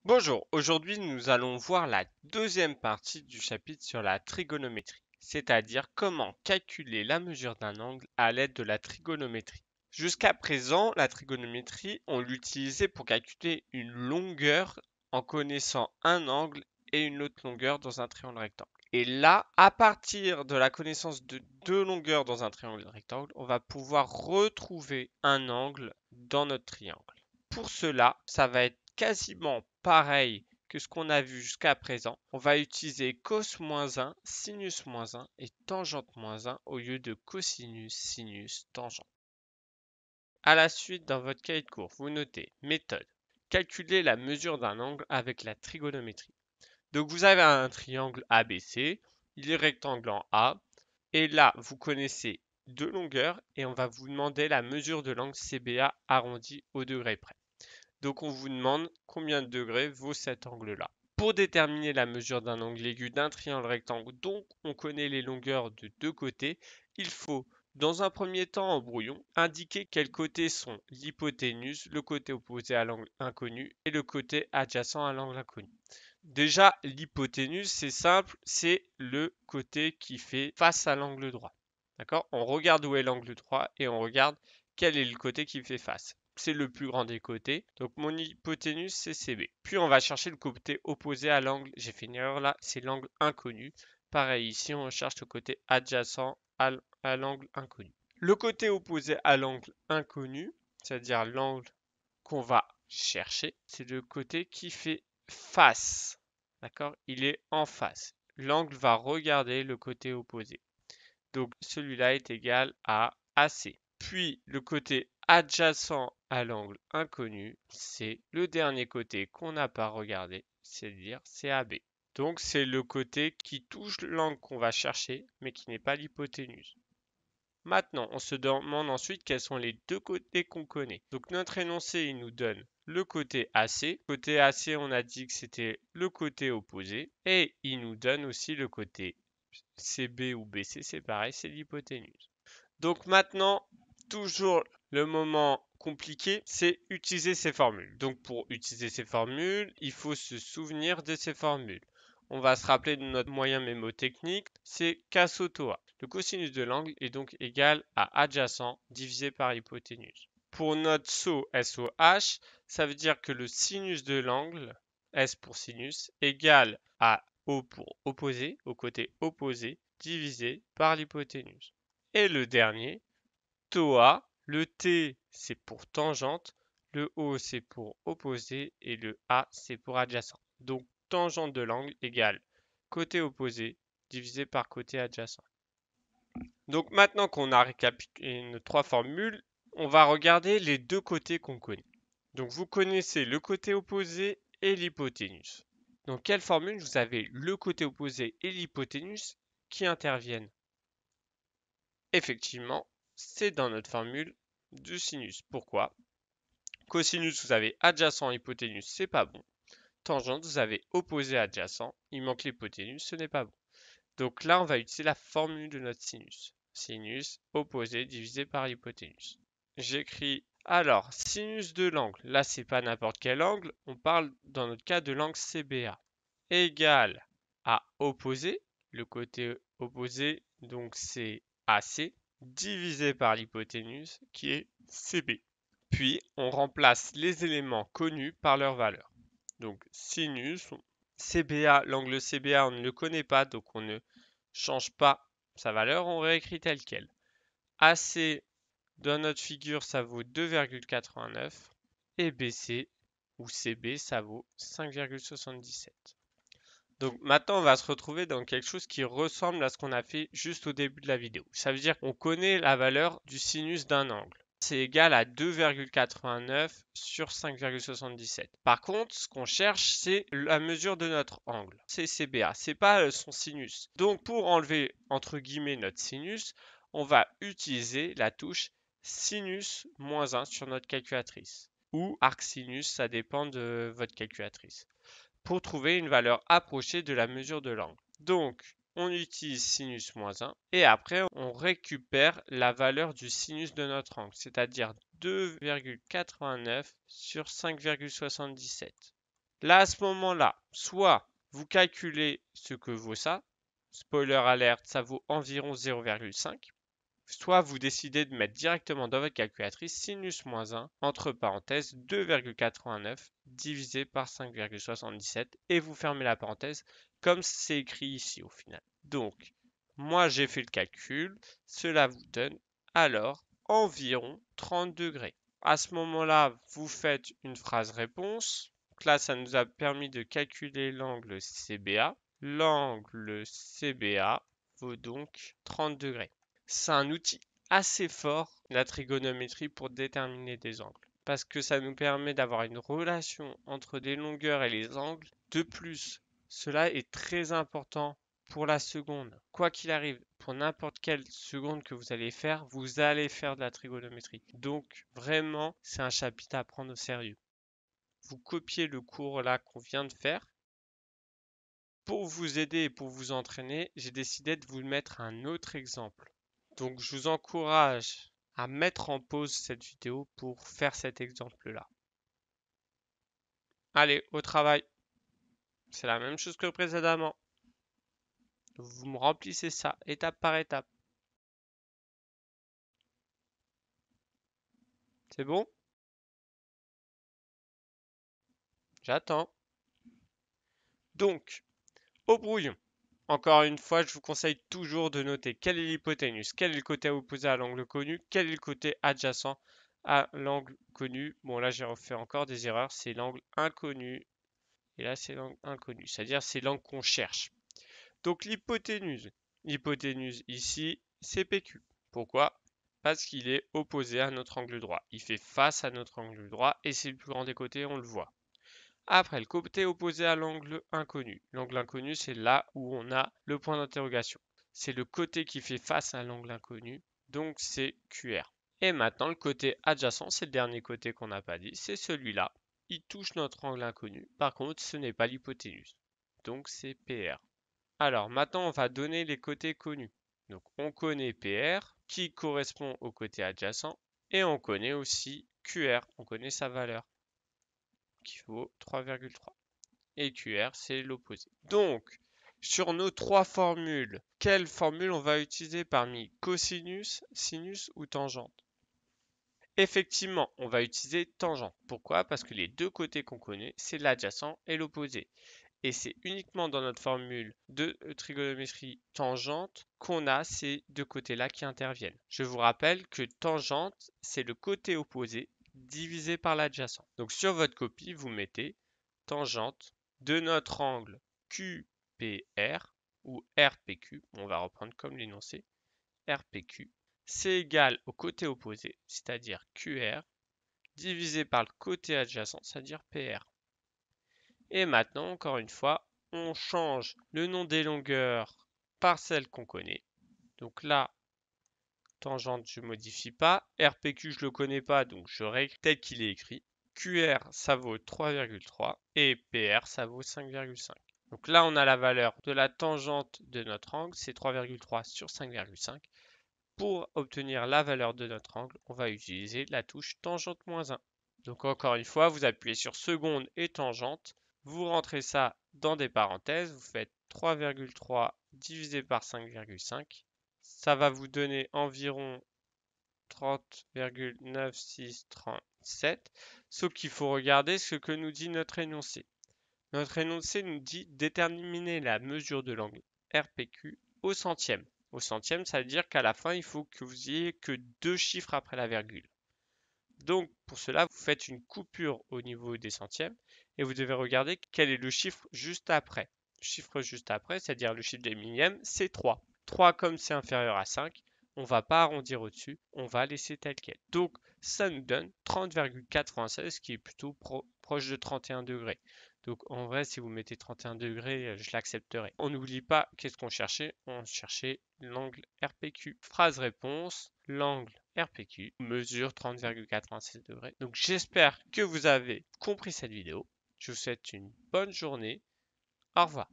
Bonjour, aujourd'hui nous allons voir la deuxième partie du chapitre sur la trigonométrie, c'est-à-dire comment calculer la mesure d'un angle à l'aide de la trigonométrie. Jusqu'à présent, la trigonométrie, on l'utilisait pour calculer une longueur en connaissant un angle et une autre longueur dans un triangle rectangle. Et là, à partir de la connaissance de deux longueurs dans un triangle rectangle, on va pouvoir retrouver un angle dans notre triangle. Pour cela, ça va être quasiment pareil que ce qu'on a vu jusqu'à présent. On va utiliser cos -1, sinus -1 et tangente -1 au lieu de cosinus, sinus, tangente. À la suite, dans votre cahier de cours, vous notez méthode. Calculer la mesure d'un angle avec la trigonométrie. Donc vous avez un triangle ABC, il est rectangle en A, et là vous connaissez deux longueurs et on va vous demander la mesure de l'angle CBA arrondi au degré près. Donc on vous demande combien de degrés vaut cet angle-là. Pour déterminer la mesure d'un angle aigu d'un triangle rectangle dont on connaît les longueurs de deux côtés, il faut, dans un premier temps en brouillon, indiquer quels côtés sont l'hypoténuse, le côté opposé à l'angle inconnu, et le côté adjacent à l'angle inconnu. Déjà, l'hypoténuse, c'est simple, c'est le côté qui fait face à l'angle droit. D'accord? On regarde où est l'angle droit et on regarde quel est le côté qui fait face. C'est le plus grand des côtés. Donc mon hypoténuse, c'est CB. Puis on va chercher le côté opposé à l'angle. J'ai fait une erreur là, c'est l'angle inconnu. Pareil, ici on cherche le côté adjacent à l'angle inconnu. Le côté opposé à l'angle inconnu, c'est-à-dire l'angle qu'on va chercher, c'est le côté qui fait face. D'accord? Il est en face. L'angle va regarder le côté opposé. Donc celui-là est égal à AC. Puis le côté adjacent à l'angle inconnu, c'est le dernier côté qu'on n'a pas regardé, c'est-à-dire CAB. Donc c'est le côté qui touche l'angle qu'on va chercher, mais qui n'est pas l'hypoténuse. Maintenant, on se demande ensuite quels sont les deux côtés qu'on connaît. Donc notre énoncé, il nous donne le côté AC. Côté AC, on a dit que c'était le côté opposé. Et il nous donne aussi le côté CB ou BC, c'est pareil, c'est l'hypoténuse. Donc maintenant, toujours le moment compliqué, c'est utiliser ces formules. Donc pour utiliser ces formules, il faut se souvenir de ces formules. On va se rappeler de notre moyen mémotechnique, c'est K-SO-TOA. Le cosinus de l'angle est donc égal à adjacent divisé par hypoténuse. Pour notre SO, SOH, ça veut dire que le sinus de l'angle, S pour sinus, égale à O pour opposé, au côté opposé, divisé par l'hypoténuse. Et le dernier, TOA, le T c'est pour tangente, le O c'est pour opposé et le A c'est pour adjacent. Donc tangente de l'angle égale côté opposé divisé par côté adjacent. Donc maintenant qu'on a récapitulé nos trois formules, on va regarder les deux côtés qu'on connaît. Donc vous connaissez le côté opposé et l'hypoténuse. Dans quelle formule vous avez le côté opposé et l'hypoténuse qui interviennent? Effectivement, c'est dans notre formule du sinus. Pourquoi? Cosinus, vous avez adjacent, hypoténuse, c'est pas bon. Tangente, vous avez opposé adjacent, il manque l'hypoténuse, ce n'est pas bon. Donc là, on va utiliser la formule de notre sinus. Sinus opposé divisé par hypoténuse. J'écris alors sinus de l'angle. Là, c'est pas n'importe quel angle. On parle dans notre cas de l'angle CBA. Égal à opposé. Le côté opposé, donc c'est AC, divisé par l'hypoténuse qui est CB. Puis, on remplace les éléments connus par leur valeur. Donc, sinus, CBA, l'angle CBA, on ne le connaît pas, donc on ne change pas sa valeur, on réécrit tel quel. AC, dans notre figure, ça vaut 2,89 et BC ou CB, ça vaut 5,77. Donc maintenant, on va se retrouver dans quelque chose qui ressemble à ce qu'on a fait juste au début de la vidéo. Ça veut dire qu'on connaît la valeur du sinus d'un angle. C'est égal à 2,89 sur 5,77. Par contre, ce qu'on cherche, c'est la mesure de notre angle. C'est CBA, c'est pas son sinus. Donc pour enlever entre guillemets notre sinus, on va utiliser la touche sinus -1 sur notre calculatrice. Ou arcsinus, ça dépend de votre calculatrice, pour trouver une valeur approchée de la mesure de l'angle. Donc, on utilise sinus -1 et après, on récupère la valeur du sinus de notre angle, c'est-à-dire 2,89 sur 5,77. Là, à ce moment-là, soit vous calculez ce que vaut ça, spoiler alert, ça vaut environ 0,5, soit vous décidez de mettre directement dans votre calculatrice sinus moins 1, entre parenthèses, 2,89 divisé par 5,77 et vous fermez la parenthèse comme c'est écrit ici au final. Donc, moi j'ai fait le calcul, cela vous donne alors environ 30 degrés. À ce moment-là, vous faites une phrase réponse. Donc là, ça nous a permis de calculer l'angle CBA. L'angle CBA vaut donc 30 degrés. C'est un outil assez fort, la trigonométrie, pour déterminer des angles. Parce que ça nous permet d'avoir une relation entre les longueurs et les angles. De plus, cela est très important pour la seconde. Quoi qu'il arrive, pour n'importe quelle seconde que vous allez faire de la trigonométrie. Donc, vraiment, c'est un chapitre à prendre au sérieux. Vous copiez le cours là qu'on vient de faire. Pour vous aider et pour vous entraîner, j'ai décidé de vous mettre un autre exemple. Donc, je vous encourage à mettre en pause cette vidéo pour faire cet exemple-là. Allez, au travail. C'est la même chose que précédemment. Vous me remplissez ça étape par étape. C'est bon? J'attends. Donc, au brouillon. Encore une fois, je vous conseille toujours de noter quelle est l'hypoténuse, quel est le côté opposé à l'angle connu, quel est le côté adjacent à l'angle connu. Bon, là, j'ai refait encore des erreurs. C'est l'angle inconnu. Et là, c'est l'angle inconnu. C'est-à-dire, c'est l'angle qu'on cherche. Donc, l'hypoténuse. L'hypoténuse ici, c'est PQ. Pourquoi? Parce qu'il est opposé à notre angle droit. Il fait face à notre angle droit et c'est le plus grand des côtés, on le voit. Après, le côté opposé à l'angle inconnu. L'angle inconnu, c'est là où on a le point d'interrogation. C'est le côté qui fait face à l'angle inconnu, donc c'est QR. Et maintenant, le côté adjacent, c'est le dernier côté qu'on n'a pas dit, c'est celui-là. Il touche notre angle inconnu. Par contre, ce n'est pas l'hypoténuse. Donc c'est PR. Alors maintenant, on va donner les côtés connus. Donc on connaît PR qui correspond au côté adjacent et on connaît aussi QR, on connaît sa valeur qui vaut 3,3. Et QR, c'est l'opposé. Donc, sur nos trois formules, quelle formule on va utiliser parmi cosinus, sinus ou tangente? Effectivement, on va utiliser tangente. Pourquoi? Parce que les deux côtés qu'on connaît, c'est l'adjacent et l'opposé. Et c'est uniquement dans notre formule de trigonométrie tangente qu'on a ces deux côtés-là qui interviennent. Je vous rappelle que tangente, c'est le côté opposé divisé par l'adjacent. Donc sur votre copie, vous mettez tangente de notre angle QPR ou RPQ, on va reprendre comme l'énoncé, RPQ, c'est égal au côté opposé, c'est-à-dire QR, divisé par le côté adjacent, c'est-à-dire PR. Et maintenant, encore une fois, on change le nom des longueurs par celle qu'on connaît. Donc là, tangente, je ne modifie pas. RPQ, je ne le connais pas, donc je règle tel qu'il est écrit. QR, ça vaut 3,3 et PR, ça vaut 5,5. Donc là, on a la valeur de la tangente de notre angle, c'est 3,3 sur 5,5. Pour obtenir la valeur de notre angle, on va utiliser la touche tangente moins 1. Donc encore une fois, vous appuyez sur seconde et tangente, vous rentrez ça dans des parenthèses, vous faites 3,3 divisé par 5,5. Ça va vous donner environ 30,9637. Sauf qu'il faut regarder ce que nous dit notre énoncé. Notre énoncé nous dit déterminer la mesure de l'angle RPQ au centième. Au centième, ça veut dire qu'à la fin, il faut que vous ayez que deux chiffres après la virgule. Donc, pour cela, vous faites une coupure au niveau des centièmes et vous devez regarder quel est le chiffre juste après. Le chiffre juste après, c'est-à-dire le chiffre des millièmes, c'est 3. 3, comme c'est inférieur à 5, on ne va pas arrondir au-dessus, on va laisser tel quel. Donc, ça nous donne 30,96, qui est plutôt proche de 31 degrés. Donc, en vrai, si vous mettez 31 degrés, je l'accepterai. On n'oublie pas, qu'est-ce qu'on cherchait? On cherchait l'angle RPQ. Phrase réponse, l'angle RPQ mesure 30,96 degrés. Donc, j'espère que vous avez compris cette vidéo. Je vous souhaite une bonne journée. Au revoir.